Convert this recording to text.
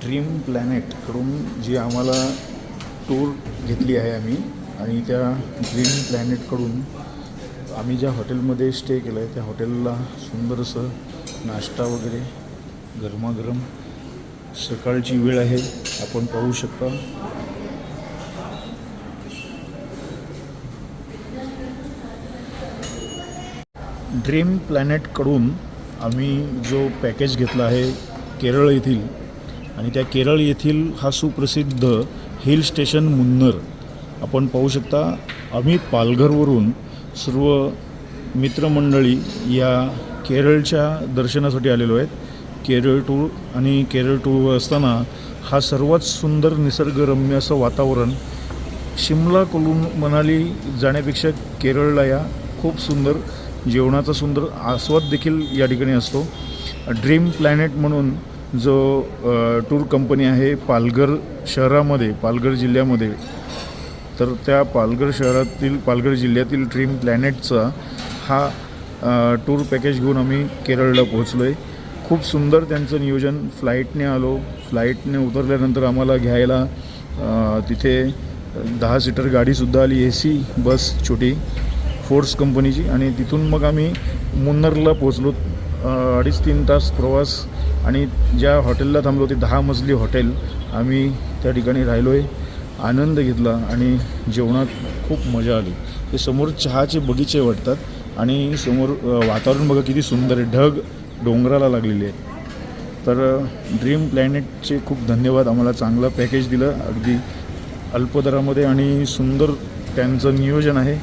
Dream प्लॅनेटकडून जी आम्हाला tour घेतली आहे आम्ही, आणि त्या ड्रीम प्लॅनेटकडून आम्ही ज्या हॉटेलमध्ये स्टे केलं आहे त्या हॉटेलला सुंदर असं नाश्ता वगैरे गरमागरम, सकाळची वेळ आहे आपण पाहू शकता. ड्रीम प्लॅनेटकडून आम्ही जो पॅकेज घेतला आहे केरळ येथील, आणि त्या केरळ येथील हा सुप्रसिद्ध हिल स्टेशन मुन्नर आपण पाहू शकता. आम्ही पालघरवरून सर्व मित्रमंडळी या केरळच्या दर्शनासाठी आलेलो आहेत. केरळ टूर, आणि केरळ टूर असताना हा सर्वात सुंदर निसर्गरम्य असं वातावरण, शिमला कुलू मनाली जाण्यापेक्षा केरळला या. खूप सुंदर जेवणाचा सुंदर आस्वाद देखील या ठिकाणी असतो. ड्रीम प्लॅनेट म्हणून जो टूर कंपनी आहे पालघर शहरामध्ये, पालघर जिल्ह्यामध्ये, तर त्या पालघर शहरातील, पालघर जिल्ह्यातील ड्रीम प्लॅनेटचा हा टूर पॅकेज घेऊन आम्ही केरळला पोहोचलो आहे. खूप सुंदर त्यांचं नियोजन. फ्लाईटने आलो, फ्लाईटने उतरल्यानंतर आम्हाला घ्यायला तिथे 10 सीटर गाडीसुद्धा आली, AC बस छोटी फोर्स कंपनीची, आणि तिथून मग आम्ही मुन्नरला पोहोचलो. 2.5-3 तास प्रवास, आणि ज्या हॉटेलला थांबलो ते 10 मजली हॉटेल, आम्ही त्या ठिकाणी राहिलो आहे, आनंद घेतला आणि जेवणात खूप मजा आली. हे समोर चहाचे बगीचे वाटतात, आणि समोर वातावरण बघा किती सुंदर आहे, ढग डोंगराला लागलेले आहेत. तर ड्रीम प्लॅनेटचे खूप धन्यवाद, आम्हाला चांगलं पॅकेज दिलं अगदी अल्प दरामध्ये, आणि सुंदर त्यांचं नियोजन आहे.